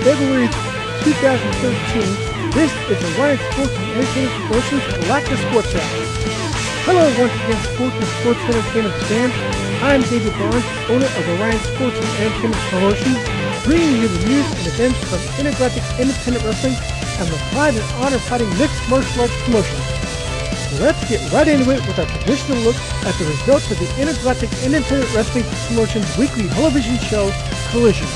February 2013. This is Orion Sports and Entertainment Promotions GALACTISPORTS RAP. Hello once again, sports and sports entertainment fans. I'm David Barnes, owner of Orion Sports and Entertainment Promotions, bringing you the news and events from Intergalactic Independent Wrestling and the Pride and Honor Fighting Mixed Martial Arts Promotions. So let's get right into it with our traditional look at the results of the Intergalactic Independent Wrestling Promotions weekly television show, Collision.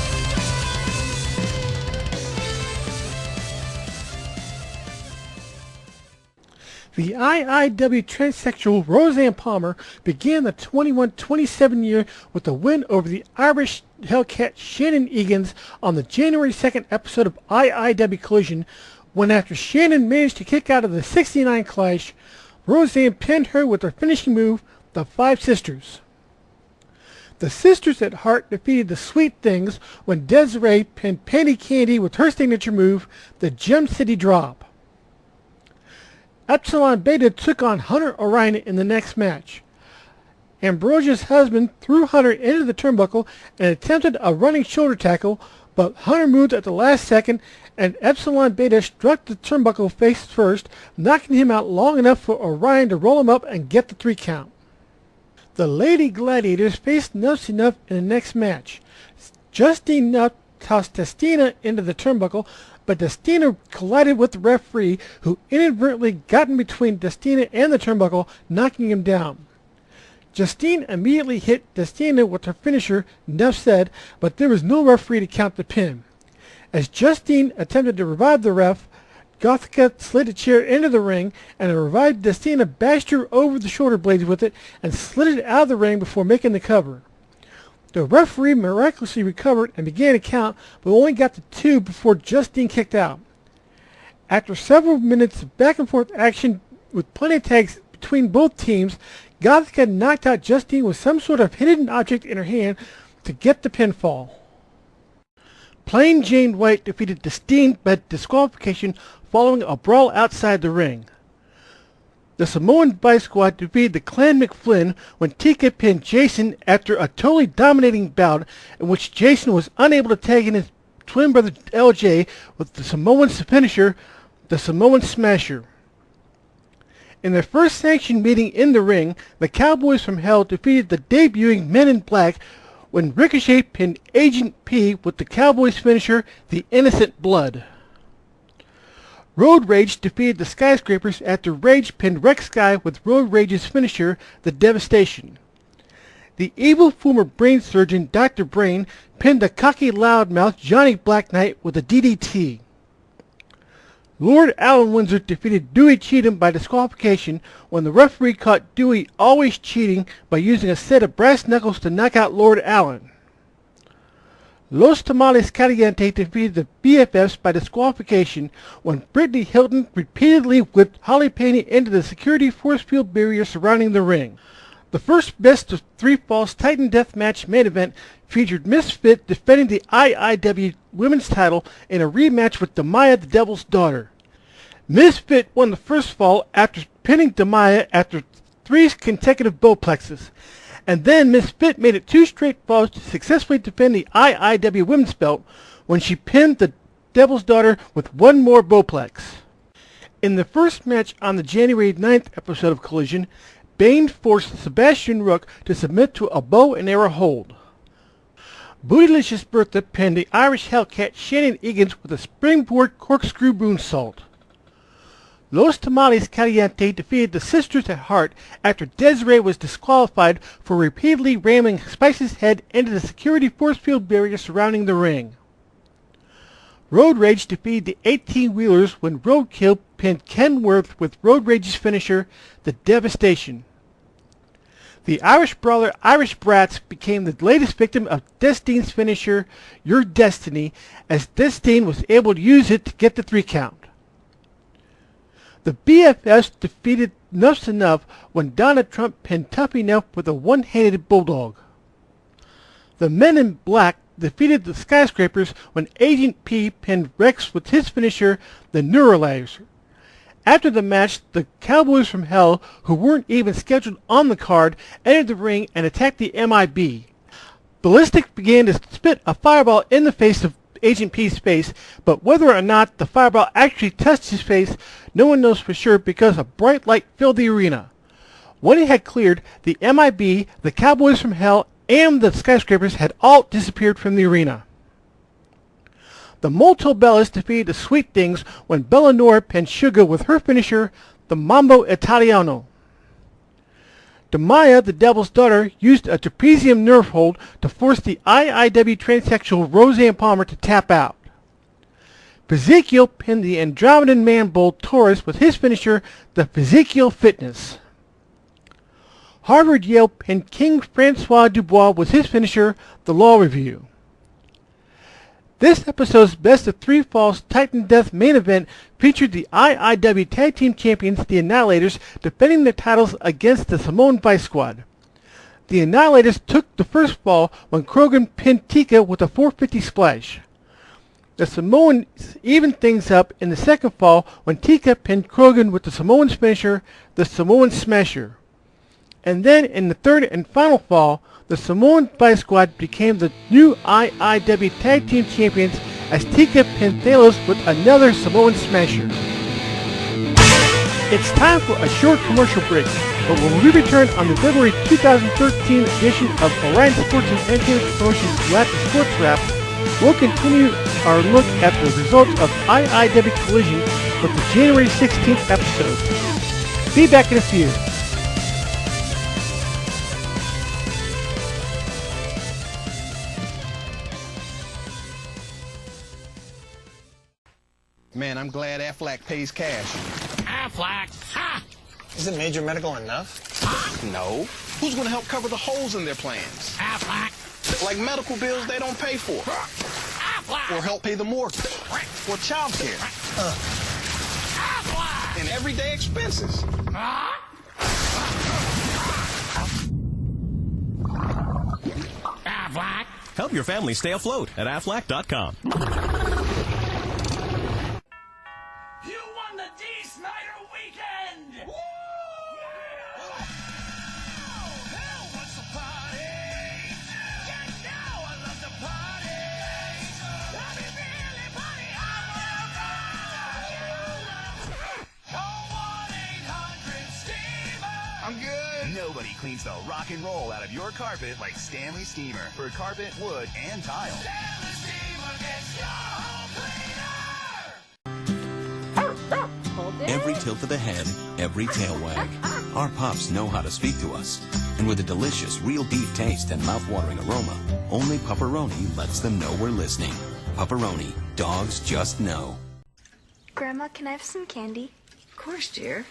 The IIW transsexual Roseanne Palmer began the 21-27 year with a win over the Irish Hellcat Shannon Egan's on the January 2nd episode of IIW Collision, when after Shannon managed to kick out of the 69 Clash, Roseanne pinned her with her finishing move, the Five Sisters. The Sisters at Heart defeated the Sweet Things when Desiree pinned Penny Candy with her signature move, the Gem City Drop. Epsilon Beta took on Hunter Orion in the next match. Ambrosia's husband threw Hunter into the turnbuckle and attempted a running shoulder tackle, but Hunter moved at the last second and Epsilon Beta struck the turnbuckle face first, knocking him out long enough for Orion to roll him up and get the 3 count. The Lady Gladiators faced Nuts Enough in the next match. Justine Nutt tossed Destina into the turnbuckle, but Destina collided with the referee, who inadvertently got in between Destina and the turnbuckle, knocking him down. Justine immediately hit Destina with her finisher, Nuff said, but there was no referee to count the pin. As Justine attempted to revive the ref, Gothica slid a chair into the ring, and a revived Destina bashed her over the shoulder blades with it and slid it out of the ring before making the cover. The referee miraculously recovered and began to count, but only got to 2 before Justine kicked out. After several minutes of back and forth action with plenty of tags between both teams, Gothica knocked out Justine with some sort of hidden object in her hand to get the pinfall. Plain Jane White defeated Justine by disqualification following a brawl outside the ring. The Samoan Vice Squad defeated the Clan McFlynn when Tika pinned Jason after a totally dominating bout in which Jason was unable to tag in his twin brother LJ with the Samoan finisher, the Samoan Smasher. In their first sanctioned meeting in the ring, the Cowboys from Hell defeated the debuting Men in Black when Ricochet pinned Agent P with the Cowboys finisher, the Innocent Blood. Road Rage defeated the Skyscrapers after Rage pinned Rex Sky with Road Rage's finisher, the Devastation. The evil former brain surgeon Dr. Brain pinned the cocky loudmouth Johnny Black Knight with a DDT. Lord Alan Windsor defeated Dewey Cheatham by disqualification when the referee caught Dewey always cheating by using a set of brass knuckles to knock out Lord Alan. Los Tamales Caliente defeated the BFFs by disqualification when Brittany Hilton repeatedly whipped Holly Penny into the security force field barrier surrounding the ring. The first best of 3 falls Titan Death Match main event featured Misfit defending the IIW Women's title in a rematch with Demaya the Devil's Daughter. Misfit won the first fall after pinning Demaya after 3 consecutive Bowplexes, and then Misfit made it 2 straight falls to successfully defend the IIW Women's belt when she pinned the Devil's Daughter with 1 more Bowplex. In the first match on the January 9th episode of Collision, Bane forced Sebastian Rook to submit to a bow and arrow hold. Bootylicious Bertha pinned the Irish Hellcat Shannon Egan's with a springboard corkscrew moonsault. Los Tamales Caliente defeated the Sisters at Heart after Desiree was disqualified for repeatedly ramming Spice's head into the security force field barrier surrounding the ring. Road Rage defeated the 18-wheelers when Roadkill pinned Ken Worth with Road Rage's finisher, the Devastation. The Irish brawler Irish Brats became the latest victim of Destine's finisher, Your Destiny, as Destine was able to use it to get the 3 count. The BFFs defeated Nuff's Enough when Donna Trump pinned Tough Enough with a one-handed bulldog. The Men in Black defeated the Skyscrapers when Agent P pinned Rex with his finisher, the Neuralizer. After the match, the Cowboys from Hell, who weren't even scheduled on the card, entered the ring and attacked the MIB. Ballistic began to spit a fireball in the face of Agent P's face, but whether or not the fireball actually touched his face, no one knows for sure because a bright light filled the arena. When it had cleared, the MIB, the Cowboys from Hell, and the Skyscrapers had all disappeared from the arena. The Molto Bellas defeated the Sweet Things when Bellanora pinned Sugar with her finisher, the Mambo Italiano. Demaya, the Devil's Daughter, used a trapezium nerve hold to force the IIW transsexual Roseanne Palmer to tap out. Ezekiel pinned the Andromedan Man Bull Taurus with his finisher, the Ezekiel Fitness. Harvard Yale pinned King Francois Dubois with his finisher, the Law Review. This episode's Best of 3 Falls Titan Death main event featured the IIW Tag Team Champions, the Annihilators, defending their titles against the Samoan Vice Squad. The Annihilators took the first fall when Krogan pinned Tika with a 450 splash. The Samoans evened things up in the second fall when Tika pinned Krogan with the Samoan's finisher, the Samoan Smasher. And then in the third and final fall, the Samoan Vice Squad became the new IIW Tag Team Champions as Tika pinned Thalos with another Samoan Smasher. It's time for a short commercial break, but when we return on the February 2013 edition of Orion Sports and Entertainment Promotions Galactic Sports Rap, we'll continue our look at the results of IIW Collision with the January 16th episode. Be back in a few. Man, I'm glad Aflac pays cash. Aflac? Ha! Isn't major medical enough? No. Who's going to help cover the holes in their plans? Aflac? Like medical bills they don't pay for. Aflac! Or help pay the mortgage. Or child care. Aflac! And everyday expenses. Aflac? Help your family stay afloat at Aflac.com. You won the D. Snyder Weekend! Woo! Yeah! Hell wants to party! Just now I love to party! Let me really party! Call 1-800-STEAMER! I'm good. Nobody cleans the rock and roll out of your carpet like Stanley Steamer for carpet, wood, and tile. Stanley Steamer gets your home cleaner! Every tilt of the head, every tail wag. Our pups know how to speak to us. And with a delicious real beef taste and mouth-watering aroma, only Pepperoni lets them know we're listening. Pepperoni, dogs just know. Grandma, can I have some candy? Of course, dear.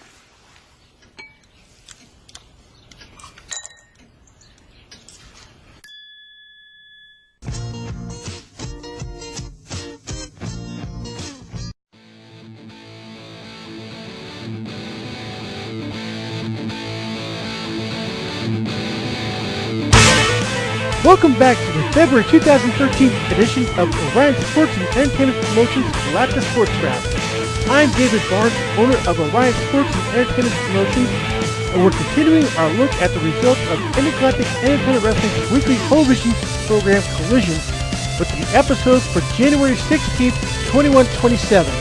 Welcome back to the February 2013 edition of Orion Sports and Entertainment Promotions Galactic Sports Rap. I'm David Barnes, owner of Orion Sports and Entertainment Promotions, and we're continuing our look at the results of Intergalactic Independent Wrestling's weekly television program Collision with the episodes for January 16th, 2127.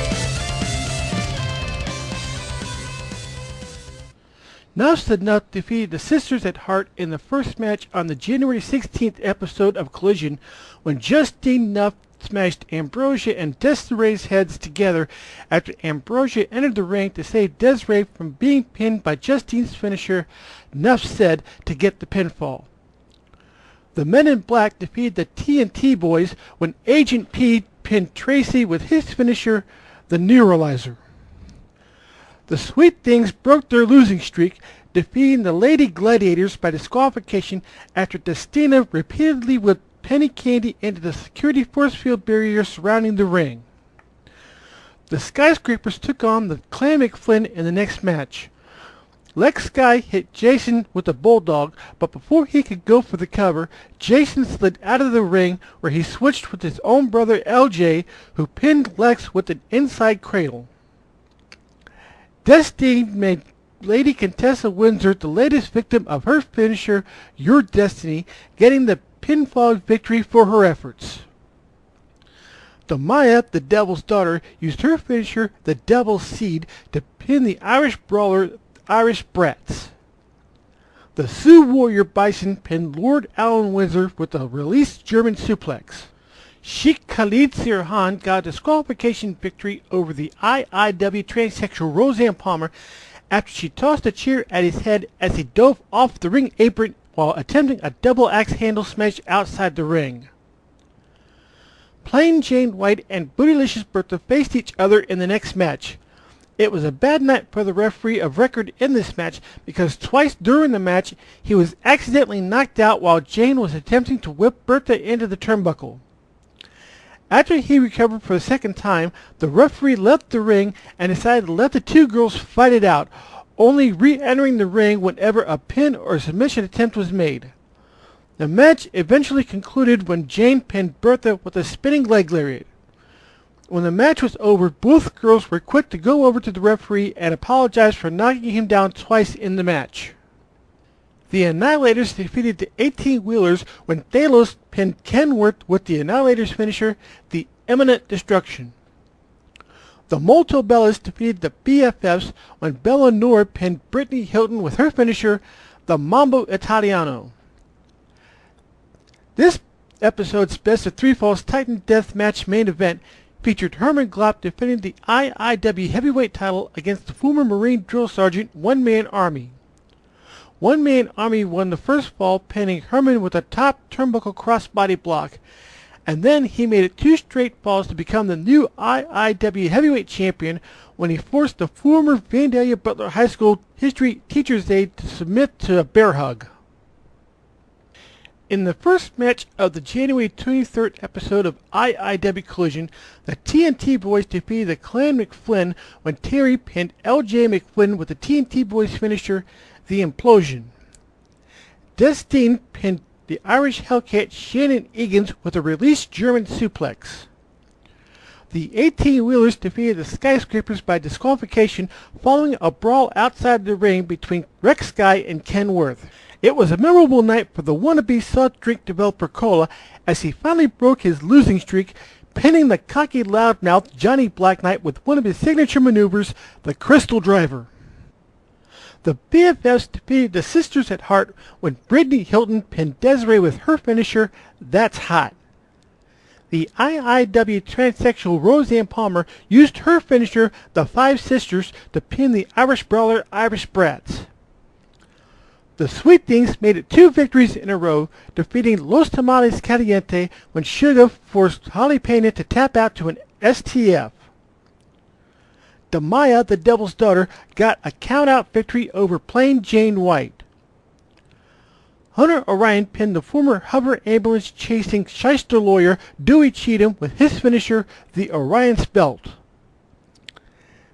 Nuff the Nut defeated the Sisters at Heart in the first match on the January 16th episode of Collision when Justine Nuff smashed Ambrosia and Desiree's heads together after Ambrosia entered the ring to save Desiree from being pinned by Justine's finisher, Nuff said, to get the pinfall. The Men in Black defeated the TNT Boys when Agent P pinned Tracy with his finisher, the Neuralizer. The Sweet Things broke their losing streak, defeating the Lady Gladiators by disqualification after Destina repeatedly whipped Penny Candy into the security force field barrier surrounding the ring. The Skyscrapers took on the Clan McFlynn in the next match. Lex Sky hit Jason with a bulldog, but before he could go for the cover, Jason slid out of the ring where he switched with his own brother LJ, who pinned Lex with an inside cradle. Destine made Lady Contessa Windsor the latest victim of her finisher, Your Destiny, getting the pinfall victory for her efforts. Damaya, the Devil's Daughter, used her finisher, the Devil's Seed, to pin the Irish brawler, Irish Brats. The Sioux Warrior Bison pinned Lord Alan Windsor with a released German suplex. Sheikh Khalid Sirhan got a disqualification victory over the IIW transsexual Roseanne Palmer after she tossed a chair at his head as he dove off the ring apron while attempting a double axe handle smash outside the ring. Plain Jane White and Bootylicious Bertha faced each other in the next match. It was a bad night for the referee of record in this match because twice during the match he was accidentally knocked out while Jane was attempting to whip Bertha into the turnbuckle. After he recovered for the second time, the referee left the ring and decided to let the two girls fight it out, only re-entering the ring whenever a pin or submission attempt was made. The match eventually concluded when Jane pinned Bertha with a spinning leg lariat. When the match was over, both girls were quick to go over to the referee and apologize for knocking him down twice in the match. The Annihilators defeated the 18-Wheelers when Thalos pinned Kenworth with the Annihilators finisher, the Imminent Destruction. The Molto Bellas defeated the BFFs when Bella Noor pinned Brittany Hilton with her finisher, the Mambo Italiano. This episode's Best of Three Falls Titan Death Match main event featured Herman Glopp defending the IIW Heavyweight title against the former Marine Drill Sergeant One Man Army. One Man Army won the first fall, pinning Herman with a top turnbuckle crossbody block, and then he made it 2 straight falls to become the new IIW Heavyweight Champion when he forced the former Vandalia Butler High School History Teacher's Aide to submit to a bear hug. In the first match of the January 23rd episode of IIW Collision, the TNT Boys defeated the Clan McFlynn when Terry pinned LJ McFlynn with the TNT Boys finisher, the Implosion. Destine pinned the Irish Hellcat Shannon Egan's with a released German suplex. The 18-Wheelers defeated the Skyscrapers by disqualification following a brawl outside the ring between Rex Sky and Ken Worth. It was a memorable night for the wannabe soft drink developer Cola as he finally broke his losing streak, pinning the cocky loudmouth Johnny Black Knight with one of his signature maneuvers, the Crystal Driver. The BFFs defeated the Sisters at Heart when Brittany Hilton pinned Desiree with her finisher, That's Hot. The IIW transsexual Roseanne Palmer used her finisher, the Five Sisters, to pin the Irish Brawler Irish Brats. The Sweet Things made it 2 victories in a row, defeating Los Tamales Caliente when Sugar forced Holly Pena to tap out to an STF. Damaya, the Devil's Daughter, got a count-out victory over Plain Jane White. Hunter Orion pinned the former hover ambulance chasing shyster lawyer Dewey Cheatham with his finisher, the Orion's Belt.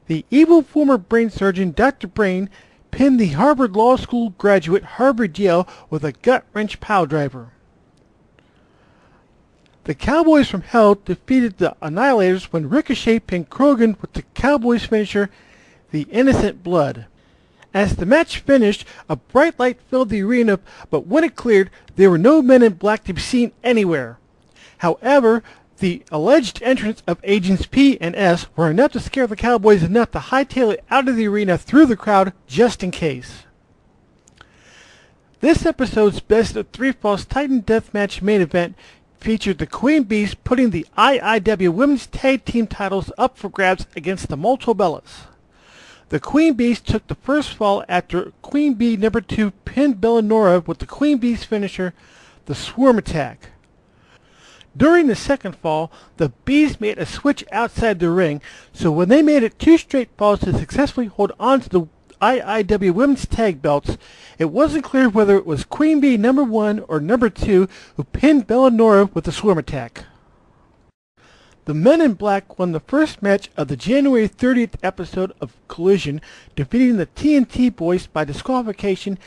The evil former brain surgeon Dr. Brain pinned the Harvard Law School graduate Harvard Yale with a gut-wrench pile driver. The Cowboys from Hell defeated the Annihilators when Ricochet pinned Krogan with the Cowboys finisher, the Innocent Blood. As the match finished, a bright light filled the arena, but when it cleared, there were no men in black to be seen anywhere. However, the alleged entrance of Agents P and S were enough to scare the Cowboys enough to hightail it out of the arena through the crowd just in case. This episode's Best of Three Falls Titan Deathmatch main event featured the Queen Bees putting the IIW Women's Tag Team titles up for grabs against the Molto Bellas. The Queen Bees took the first fall after Queen Bee number 2 pinned Bellanora with the Queen Bees finisher, the Swarm Attack. During the second fall, the Bees made a switch outside the ring, so when they made it 2 straight falls to successfully hold on to the IIW Women's Tag Belts, it wasn't clear whether it was Queen Bee number 1 or number 2 who pinned Bellanora with the Swarm Attack. The Men in Black won the first match of the January 30th episode of Collision, defeating the TNT Boys by disqualification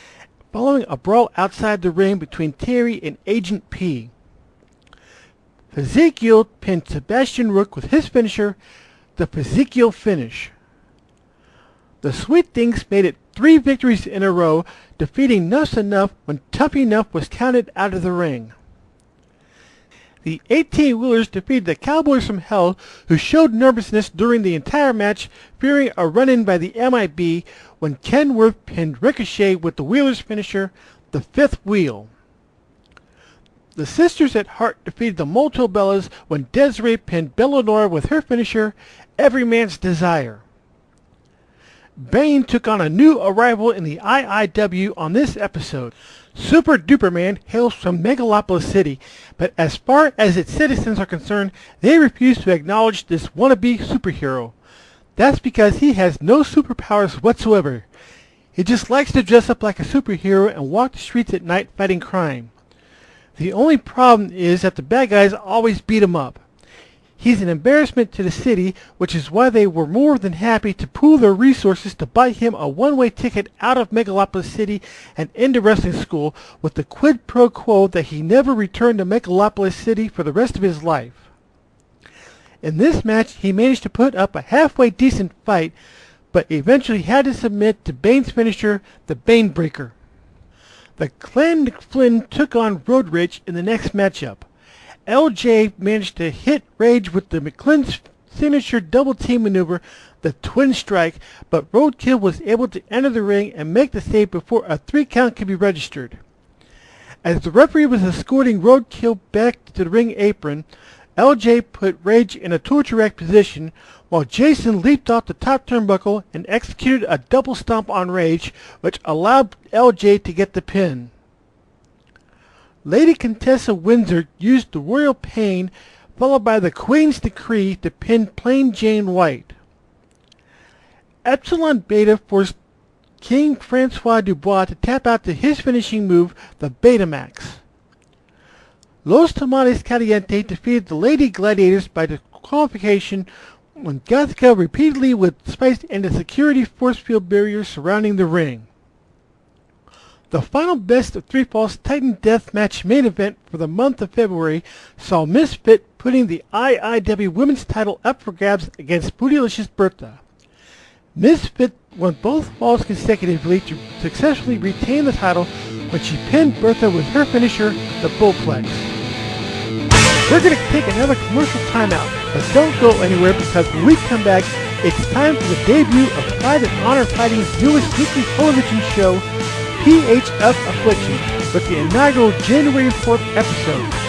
following a brawl outside the ring between Terry and Agent P. Ezekiel pinned Sebastian Rook with his finisher, the Ezekiel Finish. The Sweet Things made it 3 victories in a row, defeating Nuff's Enough when Tough Enough was counted out of the ring. The 18-wheelers defeated the Cowboys from Hell, who showed nervousness during the entire match, fearing a run-in by the MIB when Kenworth pinned Ricochet with the Wheelers' finisher, the Fifth Wheel. The Sisters at Heart defeated the Molto Bellas when Desiree pinned Belladonna with her finisher, Every Man's Desire. Bane took on a new arrival in the IIW on this episode. Super Duper Man hails from Megalopolis City, but as far as its citizens are concerned, they refuse to acknowledge this wannabe superhero. That's because he has no superpowers whatsoever. He just likes to dress up like a superhero and walk the streets at night fighting crime. The only problem is that the bad guys always beat him up. He's an embarrassment to the city, which is why they were more than happy to pool their resources to buy him a one-way ticket out of Megalopolis City and into wrestling school, with the quid pro quo that he never returned to Megalopolis City for the rest of his life. In this match, he managed to put up a halfway decent fight, but eventually had to submit to Bane's finisher, the Banebreaker. The Clan Flynn took on Road Rage in the next matchup. LJ managed to hit Rage with the McClinn's signature double team maneuver, the Twin Strike, but Roadkill was able to enter the ring and make the save before a 3 count could be registered. As the referee was escorting Roadkill back to the ring apron, LJ put Rage in a torture rack position, while Jason leaped off the top turnbuckle and executed a double stomp on Rage, which allowed LJ to get the pin. Lady Contessa Windsor used the Royal Pain, followed by the Queen's Decree, to pin Plain Jane White. Epsilon Beta forced King Francois Dubois to tap out to his finishing move, the Betamax. Los Tomates Caliente defeated the Lady Gladiators by disqualification when Gothica repeatedly was spiced into security force field barriers surrounding the ring. The final best of 3 falls Titan Death Match main event for the month of February saw Misfit putting the IIW Women's title up for grabs against Bootylicious Bertha. Misfit won both falls consecutively to successfully retain the title when she pinned Bertha with her finisher, the Bullplex. We're going to take another commercial timeout, but don't go anywhere because when we come back, it's time for the debut of Pride and Honor Fighting's newest weekly television show, PH of Affliction, with the inaugural January 4th episode.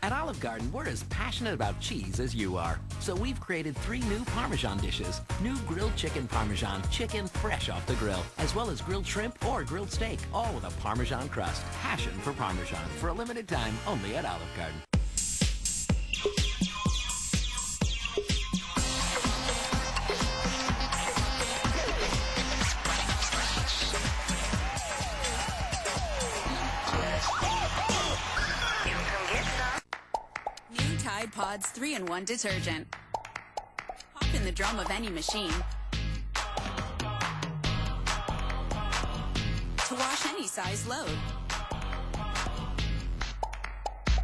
At Olive Garden, we're as passionate about cheese as you are. So we've created 3 new Parmesan dishes. New grilled chicken Parmesan, chicken fresh off the grill, as well as grilled shrimp or grilled steak, all with a Parmesan crust. Passion for Parmesan, for a limited time, only at Olive Garden. Tide Pods 3-in-1 detergent. Pop in the drum of any machine to wash any size load.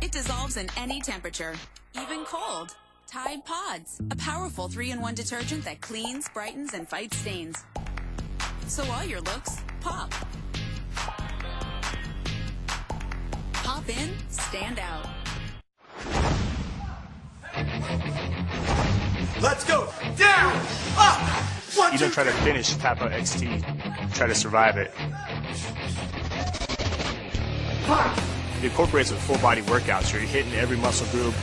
It dissolves in any temperature, even cold. Tide Pods, a powerful 3-in-1 detergent that cleans, brightens, and fights stains. So all your looks pop. Pop in, stand out. Let's go! Down! Up! You don't try to finish Kappa XT. Try to survive it. It incorporates with full body workouts. You're hitting every muscle group.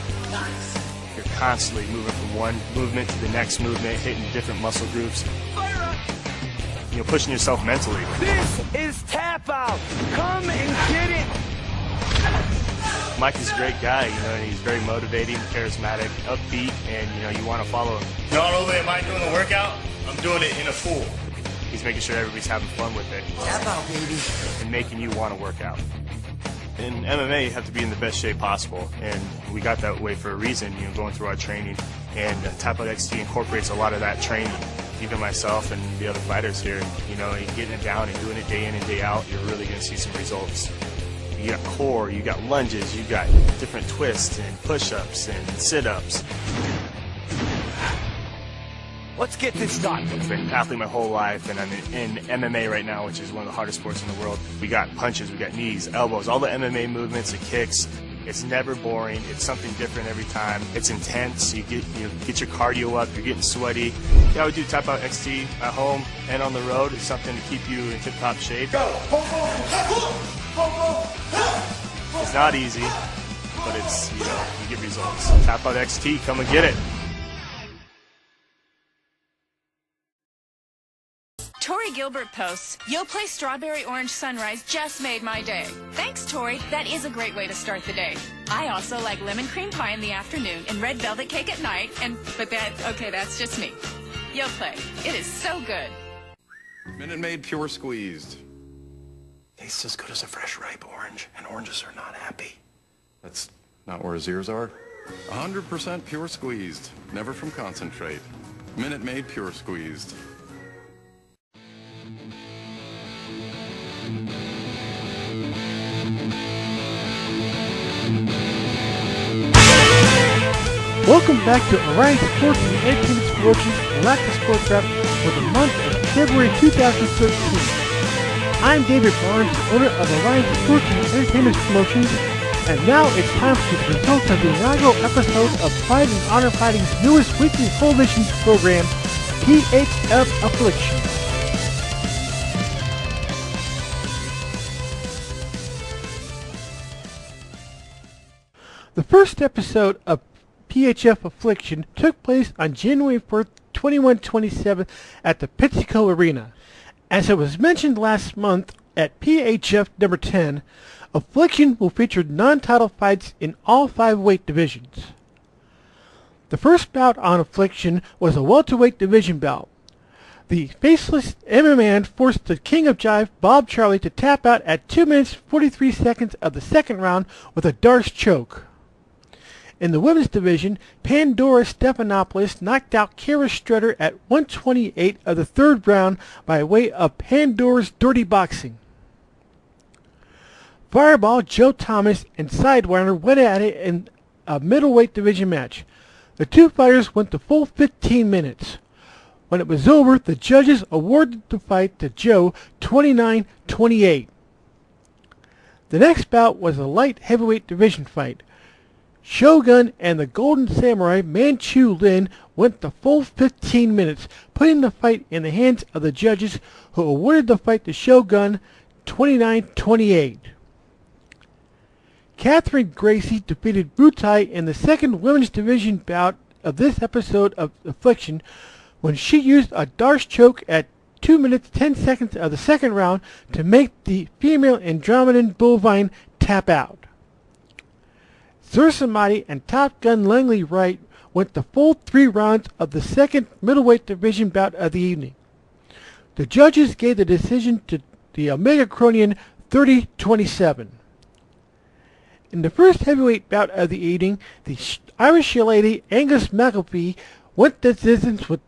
You're constantly moving from one movement to the next movement, hitting different muscle groups. You know, pushing yourself mentally. This is Tap Out! Come and get it! Mike is a great guy, you know, and he's very motivating, charismatic, upbeat, and, you know, you want to follow him. Not only am I doing the workout, I'm doing it in a pool. He's making sure everybody's having fun with it. Tap out, baby. And making you want to work out. In MMA, you have to be in the best shape possible, and we got that way for a reason, you know, going through our training. And Tap Out XT incorporates a lot of that training. Even myself and the other fighters here, you know, and getting it down and doing it day in and day out, you're really going to see some results. You got core, you got lunges, you got different twists and push-ups and sit-ups. Let's get this done. I've been an athlete my whole life, and I'm in MMA right now, which is one of the hardest sports in the world. We got punches, we got knees, elbows, all the MMA movements, the kicks. It's never boring. It's something different every time. It's intense. You get your cardio up. You're getting sweaty. Yeah, I would do Tap Out XT at home and on the road. It's something to keep you in tip-top shape. Go! It's not easy, but it's, you get results. Tap Out XT, come and get it. Tori Gilbert posts, "Yo play Strawberry Orange Sunrise just made my day." Thanks, Tori. That is a great way to start the day. I also like lemon cream pie in the afternoon and red velvet cake at night, that's just me. Yo play. It is so good. Minute Maid Pure Squeezed. Tastes as good as a fresh ripe orange, and oranges are not happy. That's not where his ears are. 100% pure squeezed, never from concentrate. Minute Maid Pure Squeezed. Welcome back to Orion Sports and Entertainment Promotions GALACTISPORTS RAP for the month of February 2013. I'm David Barnes, owner of Orion Sports and Entertainment Promotions, and now it's time for the results of the inaugural episode of Pride and Honor Fighting's newest weekly television program, PHF Affliction. The first episode of PHF Affliction took place on January 4th, 2127 at the Pepsico Arena. As it was mentioned last month at PHF number 10, Affliction will feature non-title fights in all 5 weight divisions. The first bout on Affliction was a welterweight division bout. The faceless MMA man forced the King of Jive, Bob Charlie, to tap out at 2 minutes 43 seconds of the second round with a Darce choke. In the women's division, Pandora Stephanopoulos knocked out Kara Strutter at 128 of the third round by way of Pandora's Dirty Boxing. Fireball, Joe Thomas, and Sidewinder went at it in a middleweight division match. The two fighters went the full 15 minutes. When it was over, the judges awarded the fight to Joe 29-28. The next bout was a light heavyweight division fight. Shogun and the Golden Samurai Manchu Lin went the full 15 minutes, putting the fight in the hands of the judges, who awarded the fight to Shogun 29-28. Catherine Gracie defeated Butai in the second women's division bout of this episode of Affliction when she used a Darce choke at 2 minutes 10 seconds of the second round to make the female Andromedan Bovine tap out. Zursamati and Top Gun Langley Wright went the full 3 rounds of the second middleweight division bout of the evening. The judges gave the decision to the Omega Cronian 30-27. In the first heavyweight bout of the evening, the Irish lady Angus McAfee went the distance with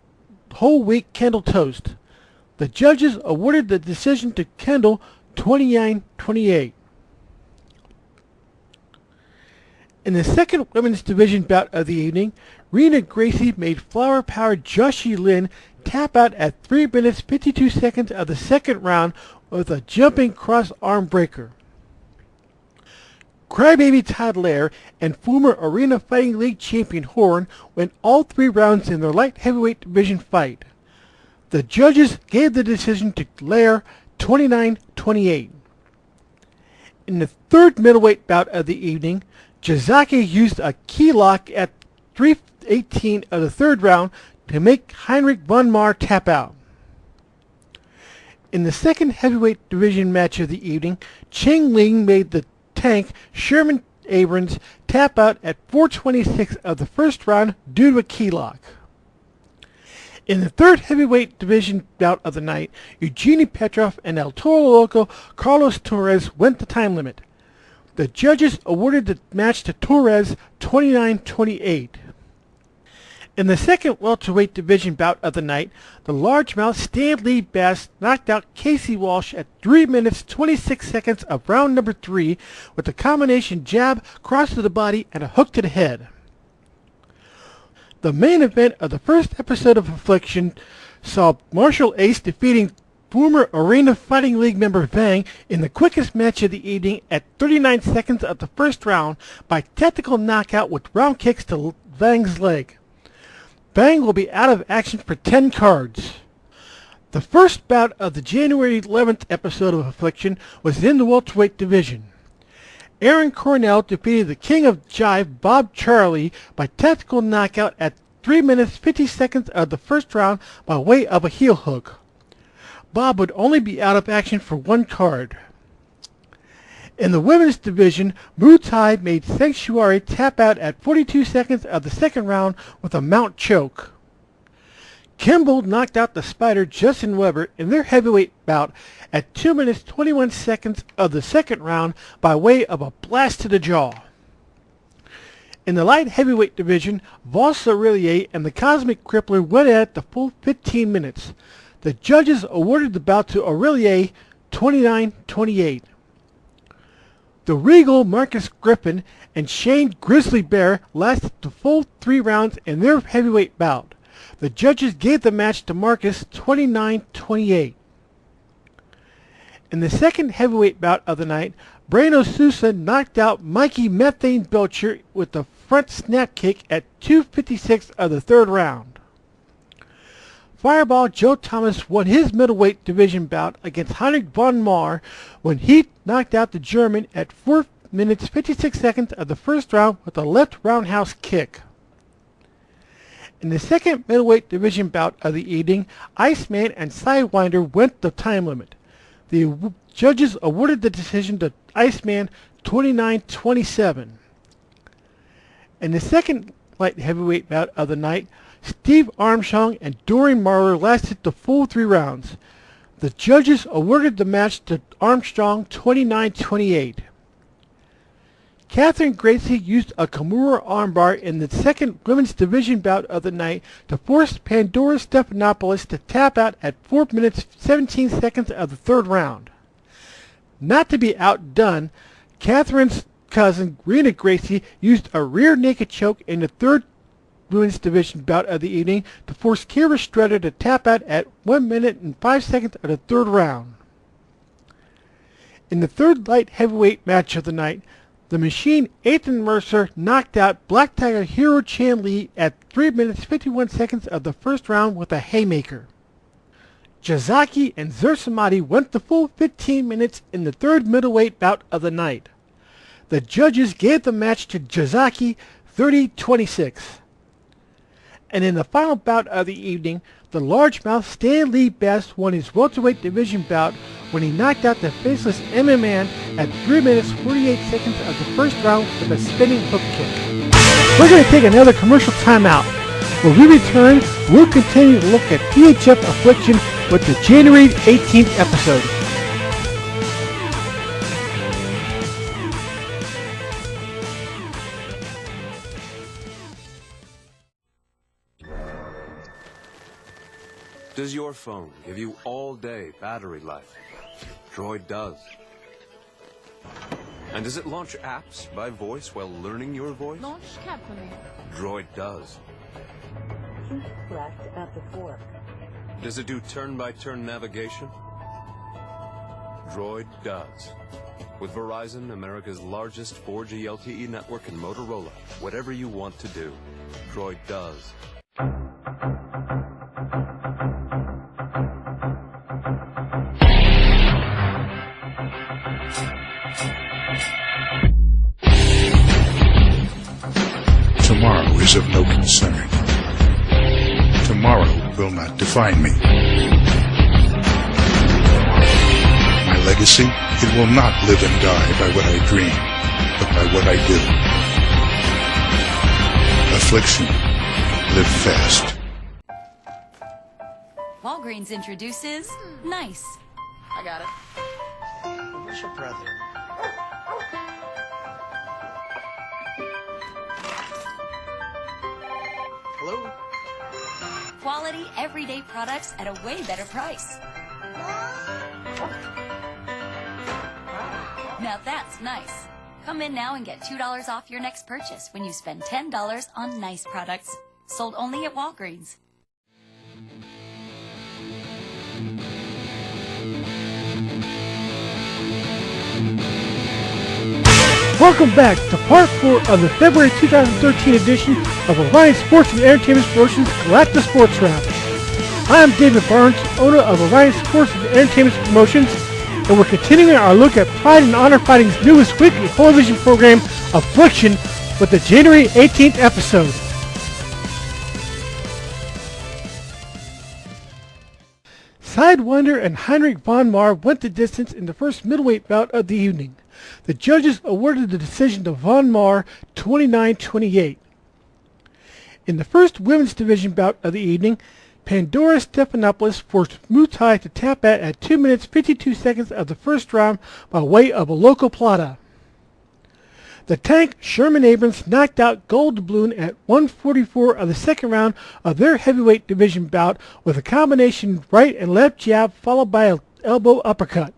whole wheat Kendall toast. The judges awarded the decision to Kendall 29-28. In the second women's division bout of the evening, Rena Gracie made flower-powered Joshi Lin tap out at 3 minutes 52 seconds of the second round with a jumping cross-arm breaker. Crybaby Todd Lair and former Arena Fighting League champion Horn went all 3 rounds in their light heavyweight division fight. The judges gave the decision to Lair 29-28. In the third middleweight bout of the evening, Jazaki used a key lock at 3:18 of the third round to make Heinrich von Mar tap out. In the second heavyweight division match of the evening, Cheng Ling made the tank Sherman Abrams tap out at 4:26 of the first round due to a key lock. In the third heavyweight division bout of the night, Eugenie Petrov and El Toro Loco Carlos Torres went the time limit. The judges awarded the match to Torres 29-28. In the second welterweight division bout of the night, the largemouth Stan Lee Bass knocked out Casey Walsh at 3 minutes 26 seconds of round number 3 with a combination jab, cross to the body, and a hook to the head. The main event of the first episode of Affliction saw Marshall Ace defeating former Arena Fighting League member Vang in the quickest match of the evening at 39 seconds of the first round by technical knockout with round kicks to Vang's leg. Vang will be out of action for 10 cards. The first bout of the January 11th episode of Affliction was in the welterweight division. Aaron Cornell defeated the King of Jive, Bob Charlie, by technical knockout at 3 minutes 50 seconds of the first round by way of a heel hook. Bob would only be out of action for 1 card. In the women's division, Muay Thai made Sanctuary tap out at 42 seconds of the second round with a mount choke. Kimball knocked out the Spider Justin Weber in their heavyweight bout at 2 minutes 21 seconds of the second round by way of a blast to the jaw. In the light heavyweight division, Voss Aurelier and the Cosmic Crippler went at the full 15 minutes. The judges awarded the bout to Aurelier 29-28. The Regal Marcus Griffin and Shane Grizzly Bear lasted the full 3 rounds in their heavyweight bout. The judges gave the match to Marcus 29-28. In the second heavyweight bout of the night, Breno Sousa knocked out Mikey Methane Belcher with the front snap kick at 2:56 of the third round. Fireball Joe Thomas won his middleweight division bout against Heinrich von Mar when he knocked out the German at 4 minutes 56 seconds of the first round with a left roundhouse kick. In the second middleweight division bout of the evening, Iceman and Sidewinder went the time limit. The judges awarded the decision to Iceman 29-27. In the second light heavyweight bout of the night, Steve Armstrong and Doreen Marler lasted the full 3 rounds. The judges awarded the match to Armstrong 29-28. Catherine Gracie used a Kimura armbar in the second women's division bout of the night to force Pandora Stephanopoulos to tap out at 4 minutes 17 seconds of the third round. Not to be outdone, Catherine's cousin Rena Gracie used a rear naked choke in the third women's division bout of the evening to force Kira Strutter to tap out at 1 minute and 5 seconds of the third round. In the third light heavyweight match of the night, the Machine Ethan Mercer knocked out Black Tiger Hero Chan Lee at 3 minutes 51 seconds of the first round with a haymaker. Jazaki and Zersamadi went the full 15 minutes in the third middleweight bout of the night. The judges gave the match to Jazaki 30-26. And in the final bout of the evening, the largemouth Stan Lee Bass won his welterweight division bout when he knocked out the faceless MMA Man at 3 minutes 48 seconds of the first round with a spinning hook kick. We're going to take another commercial timeout. When we return, we'll continue to look at PHF Affliction with the January 18th episode. Does your phone give you all-day battery life? Droid does. And does it launch apps by voice while learning your voice? Launch carefully. Droid does. Keep left at the fork. Does it do turn-by-turn navigation? Droid does. With Verizon, America's largest 4G LTE network, and Motorola, whatever you want to do, Droid does. Tomorrow is of no concern. Tomorrow will not define me. My legacy, it will not live and die by what I dream, but by what I do. Affliction. Live fast. Walgreens introduces Nice. I got it. Where's your brother? Hello? Quality, everyday products at a way better price. Now that's nice. Come in now and get $2 off your next purchase when you spend $10 on Nice products. Sold only at Walgreens. Welcome back to part 4 of the February 2013 edition of Orion Sports and Entertainment Promotions GALACTISPORTS RAP. I am David Barnes, owner of Orion Sports and Entertainment Promotions, and we're continuing our look at Pride and Honor Fighting's newest weekly television program, Affliction, with the January 18th episode. Sidewinder and Heinrich von Mar went the distance in the first middleweight bout of the evening. The judges awarded the decision to von Mar 29-28. In the first women's division bout of the evening, Pandora Stephanopoulos forced Muay Thai to tap out at 2 minutes 52 seconds of the first round by way of a local plata. The Tank Sherman Abrams knocked out Gold Balloon at 1:44 of the second round of their heavyweight division bout with a combination right and left jab followed by an elbow uppercut.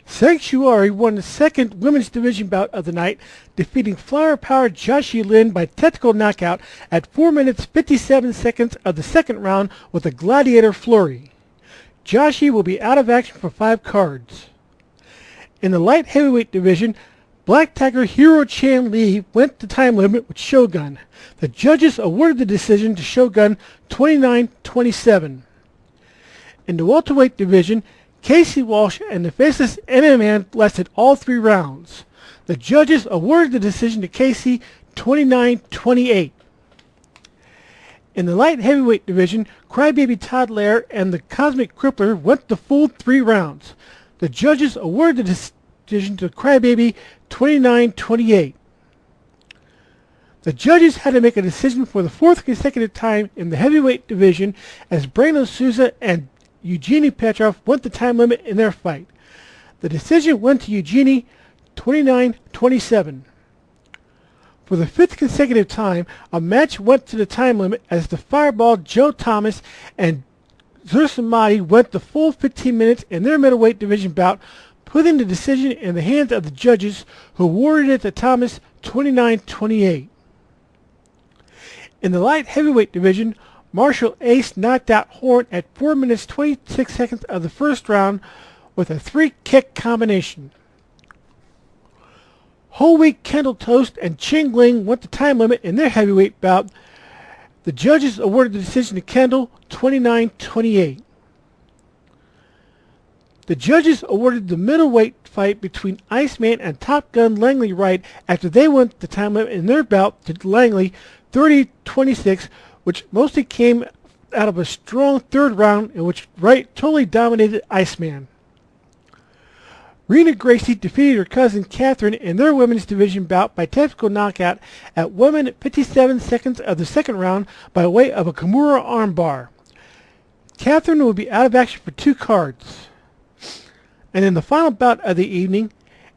Sanctuary won the second women's division bout of the night, defeating flower-powered Joshi Lin by technical knockout at 4 minutes 57 seconds of the second round with a gladiator flurry. Joshi will be out of action for 5 cards. In the light heavyweight division, Black Tiger Hero Chan Lee went the time limit with Shogun. The judges awarded the decision to Shogun 29-27. In the welterweight division, Casey Walsh and the Faceless MMA Man lasted all 3 rounds. The judges awarded the decision to Casey 29-28. In the light heavyweight division, Crybaby Todd Lair and the Cosmic Crippler went the full 3 rounds. The judges awarded the decision to Crybaby 29-28. The judges had to make a decision for the 4th consecutive time in the heavyweight division as Breno Souza and Eugenie Petrov went the time limit in their fight. The decision went to Eugenie 29-27. For the 5th consecutive time, a match went to the time limit as the Fireball Joe Thomas and Zursamadi went the full 15 minutes in their middleweight division bout, putting the decision in the hands of the judges, who awarded it to Thomas 29-28. In the light heavyweight division, Marshall Ace knocked out Horn at 4 minutes 26 seconds of the first round with a 3-kick combination. Whole Wheat Kendall Toast and Ching Ling went the time limit in their heavyweight bout. The judges awarded the decision to Kendall 29-28. The judges awarded the middleweight fight between Iceman and Top Gun Langley Wright after they went the time limit in their bout to Langley 30-26, which mostly came out of a strong 3rd round in which Wright totally dominated Iceman. Rena Gracie defeated her cousin Catherine in their women's division bout by technical knockout at 1 minute 57 seconds of the second round by way of a Kimura armbar. Catherine will be out of action for 2 cards. And in the final bout of the evening,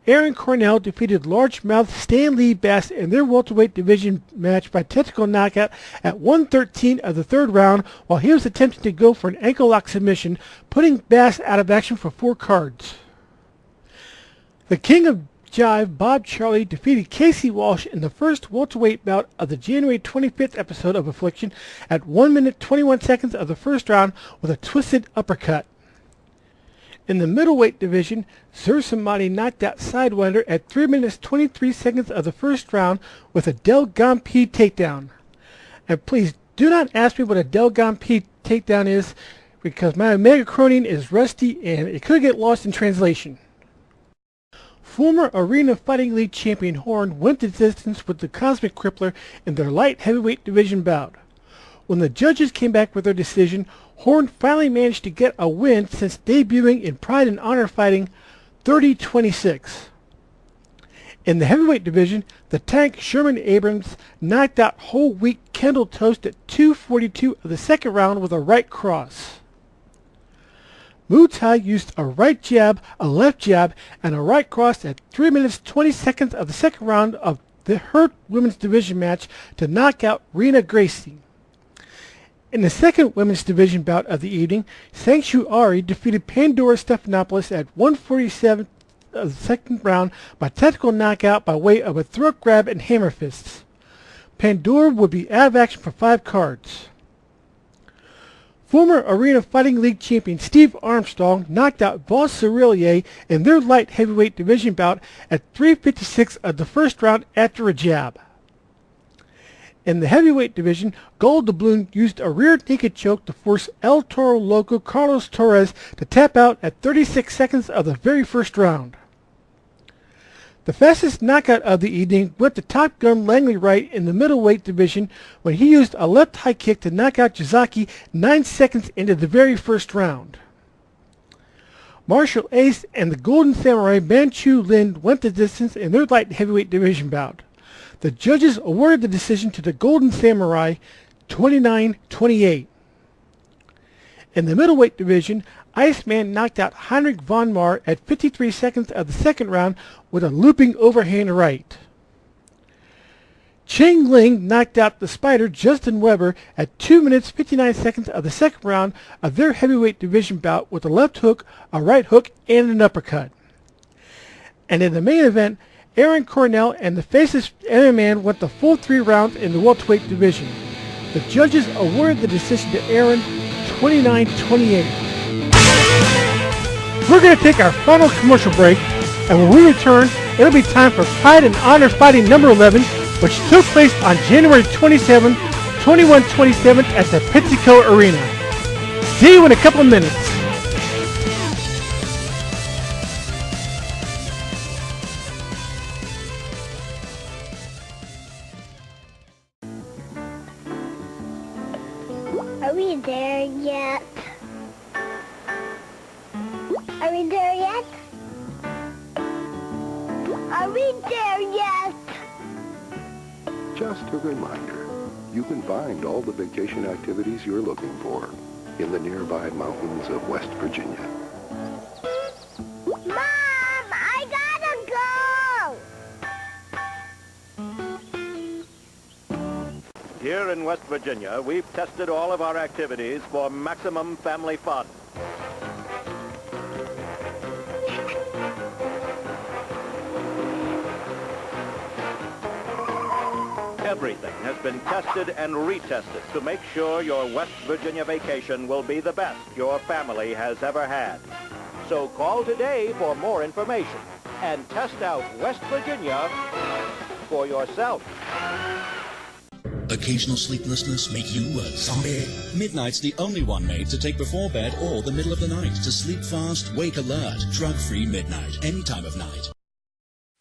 Aaron Cornell defeated largemouth Stan Lee Bass in their welterweight division match by technical knockout at 1:13 of the 3rd round while he was attempting to go for an ankle lock submission, putting Bass out of action for 4 cards. The King of Jive, Bob Charlie, defeated Casey Walsh in the first welterweight bout of the January 25th episode of Affliction at 1 minute 21 seconds of the first round with a twisted uppercut. In the middleweight division, Zursamadi knocked out Sidewinder at 3 minutes 23 seconds of the first round with a Del Gampi takedown. And please do not ask me what a Del Gampi takedown is, because my Omega Cronin is rusty and it could get lost in translation. Former Arena Fighting League champion Horn went the distance with the Cosmic Crippler in their light heavyweight division bout. When the judges came back with their decision, Horn finally managed to get a win since debuting in Pride and Honor Fighting 30-26. In the heavyweight division, the Tank Sherman Abrams knocked out Whole Wheat Kendall Toast at 2:42 of the second round with a right cross. Muay Thai used a right jab, a left jab, and a right cross at 3 minutes 20 seconds of the second round of the Hurt Women's Division match to knock out Rena Gracie. In the second women's division bout of the evening, Sanctuary defeated Pandora Stephanopoulos at 1:47 of the second round by technical knockout by way of a throat grab and hammer fists. Pandora would be out of action for 5 cards. Former Arena Fighting League champion Steve Armstrong knocked out Voss Cerullier in their light heavyweight division bout at 3:56 of the first round after a jab. In the heavyweight division, Gold Doubloon used a rear naked choke to force El Toro Loco Carlos Torres to tap out at 36 seconds of the very first round. The fastest knockout of the evening went to Top Gun Langley Wright in the middleweight division when he used a left high kick to knock out Jizaki 9 seconds into the very first round. Marshall Ace and the Golden Samurai Manchu Lin went the distance in their light heavyweight division bout. The judges awarded the decision to the Golden Samurai 29-28. In the middleweight division, Iceman knocked out Heinrich von Mar at 53 seconds of the second round with a looping overhand right. Cheng Ling knocked out the Spider Justin Weber at 2 minutes 59 seconds of the second round of their heavyweight division bout with a left hook, a right hook, and an uppercut. And in the main event, Aaron Cornell and the Faces MMA went the full 3 rounds in the welterweight division. The judges awarded the decision to Aaron 29-28. We're going to take our final commercial break, and when we return, it'll be time for Pride and Honor Fighting number 11, which took place on January 27, 21-27 at the Pizzico Arena. See you in a couple of minutes. Are we there yet? Are we there yet? Are we there yet? Just a reminder, you can find all the vacation activities you're looking for in the nearby mountains of West Virginia. Mom, I gotta go! Here in West Virginia, we've tested all of our activities for maximum family fun. Everything has been tested and retested to make sure your West Virginia vacation will be the best your family has ever had. So call today for more information and test out West Virginia for yourself. Occasional sleeplessness make you a zombie? Midnight's the only one made to take before bed or the middle of the night. To sleep fast, wake alert. Drug-free Midnight, any time of night.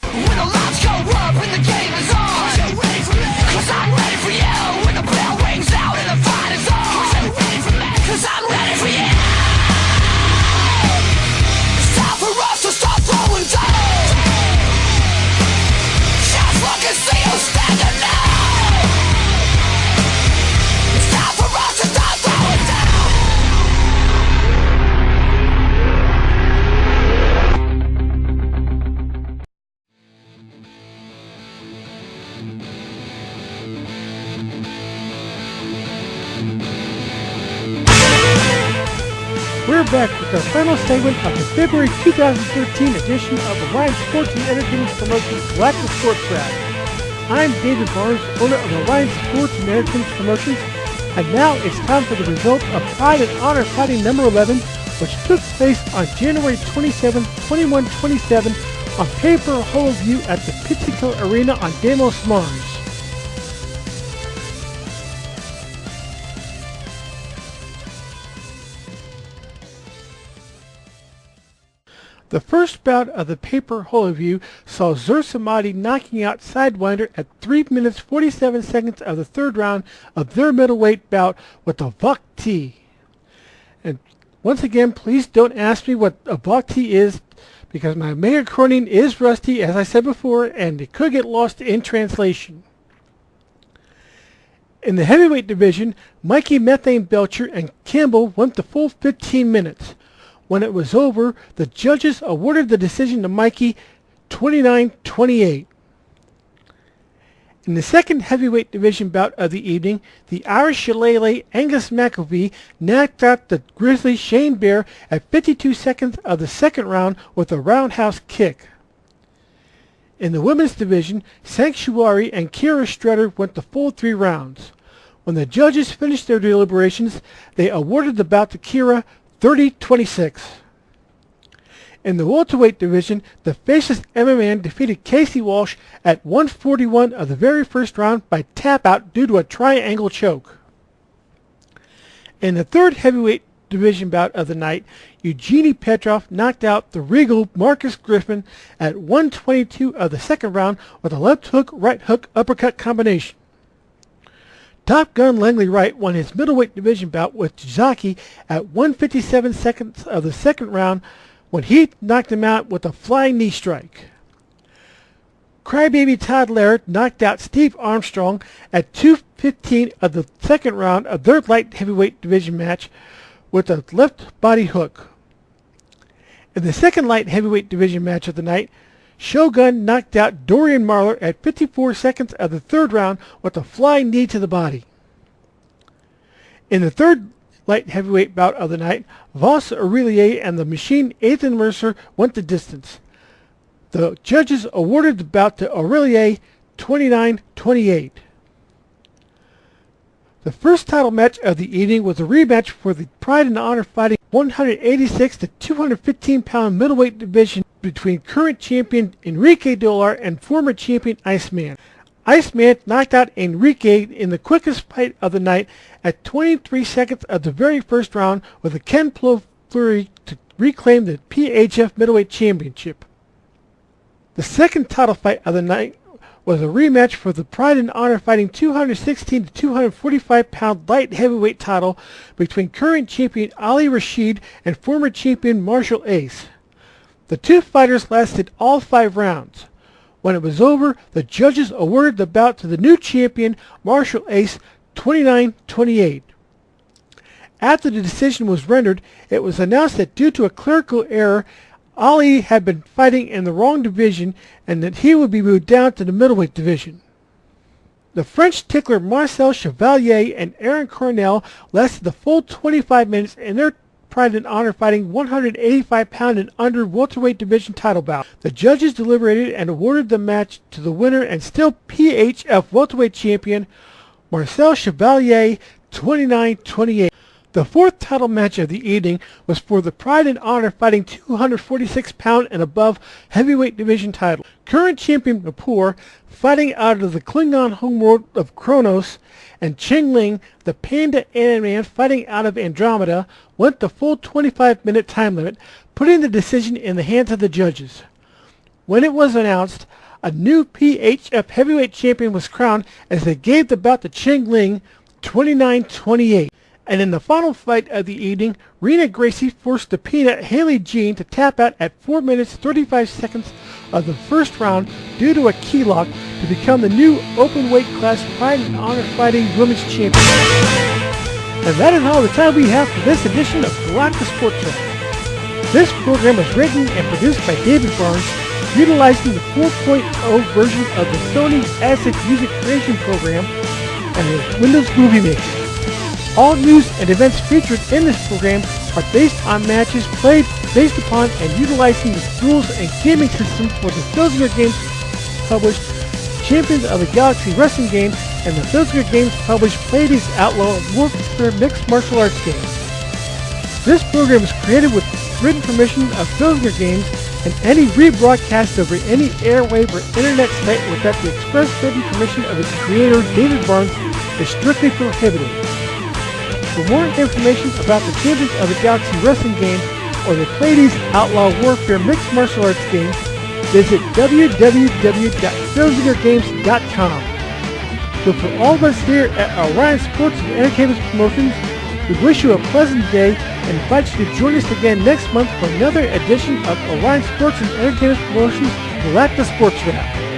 When the lights go up and the game is on, are you ready for me? 'Cause I'm ready for you. When the bell rings out and the fight is on, are you ready for me? 'Cause I'm ready for you. It's time for us to start throwing down. Just look and see who's standing now. It's time for us to start throwing down. We're back with our final segment of the February 2013 edition of the Ryan Sports and Entertainment Promotions GALACTISPORTS RAP. I'm David Barnes, owner of the Ryan Sports and Entertainment Promotions, and now it's time for the results of Pride and Honor Fighting number 11, which took place on January 27, 21-27 on pay-per-view view at the Pizzico Arena on Demos Mars. The first bout of the pay-per-view saw Zursamadi knocking out Sidewinder at 3 minutes 47 seconds of the third round of their middleweight bout with a Vok T. And once again, please don't ask me what a Vok T is, because my mega acronym is rusty, as I said before, and it could get lost in translation. In the heavyweight division, Mikey Methane Belcher and Campbell went the full 15 minutes. When it was over, the judges awarded the decision to Mikey 29-28. In the second heavyweight division bout of the evening, the Irish Shillelagh Angus McAfee knocked out the Grizzly Shane Bear at 52 seconds of the second round with a roundhouse kick. In the women's division, Sanctuary and Kira Strutter went the full 3 rounds. When the judges finished their deliberations, they awarded the bout to Kira 30-26. In the welterweight division, the Faceless MMA defeated Casey Walsh at 141 of the very first round by tap out due to a triangle choke. In the third heavyweight division bout of the night, Eugenie Petrov knocked out the Regal Marcus Griffin at 122 of the second round with a left hook, right hook, uppercut combination. Top Gun Langley Wright won his middleweight division bout with Tizaki at 157 seconds of the second round when he knocked him out with a flying knee strike. Crybaby Todd Laird knocked out Steve Armstrong at 2:15 of the second round of their light heavyweight division match with a left body hook. In the second light heavyweight division match of the night, Shogun knocked out Dorian Marler at 54 seconds of the third round with a flying knee to the body. In the third light heavyweight bout of the night, Voss Aurelier and the Machine Ethan Mercer went the distance. The judges awarded the bout to Aurelier 29-28. The first title match of the evening was a rematch for the Pride and Honor Fighting 186 to 215 pound middleweight division between current champion Enrique Dolar and former champion Iceman. Iceman knocked out Enrique in the quickest fight of the night at 23 seconds of the very first round with a Ken Plo flurry to reclaim the PHF middleweight championship. The second title fight of the night was a rematch for the Pride and Honor Fighting 216 to 245 pound light heavyweight title between current champion Ali Rashid and former champion Marshall Ace. The two fighters lasted all 5 rounds. When it was over, the judges awarded the bout to the new champion Marshall Ace 29-28. After the decision was rendered, it was announced that due to a clerical error, Ali had been fighting in the wrong division and that he would be moved down to the middleweight division. The French tickler Marcel Chevalier and Aaron Cornell lasted the full 25 minutes in their Pride and Honor Fighting 185 pound and under welterweight division title bout. The judges deliberated and awarded the match to the winner and still PHF welterweight champion Marcel Chevalier 29-28. The fourth title match of the evening was for the Pride and Honor Fighting 246 pound and above heavyweight division title. Current champion Napur, fighting out of the Klingon homeworld of Kronos, and Cheng Ling, the Panda Ant-Man fighting out of Andromeda, went the full 25-minute time limit, putting the decision in the hands of the judges. When it was announced, a new PHF heavyweight champion was crowned as they gave the bout to Cheng Ling 29-28. And in the final fight of the evening, Rena Gracie forced the Peanut Haley Jean to tap out at 4 minutes 35 seconds of the first round due to a key lock to become the new open weight class Pride and Honor Fighting Women's Champion. And that is all the time we have for this edition of GALACTISPORTS RAP. This program was written and produced by David Barnes, utilizing the 4.0 version of the Sony Asset Music Creation Program and the Windows Movie Maker. All news and events featured in this program are based on matches played based upon and utilizing the rules and gaming system for the Filsinger Games published Champions of the Galaxy Wrestling Game and the Filsinger Games published PLEIADES Outlaw Warfare Mixed Martial Arts Game. This program is created with written permission of Filsinger Games, and any rebroadcast over any airwave or internet site without the express written permission of its creator, David Barnes, is strictly prohibited. For more information about the Champions of the Galaxy Wrestling Game or the PLEIADES Outlaw Warfare Mixed Martial Arts Game, visit www.filsingergames.com. So for all of us here at Orion Sports and Entertainment Promotions, we wish you a pleasant day and invite you to join us again next month for another edition of Orion Sports and Entertainment Promotions GALACTISPORTS RAP.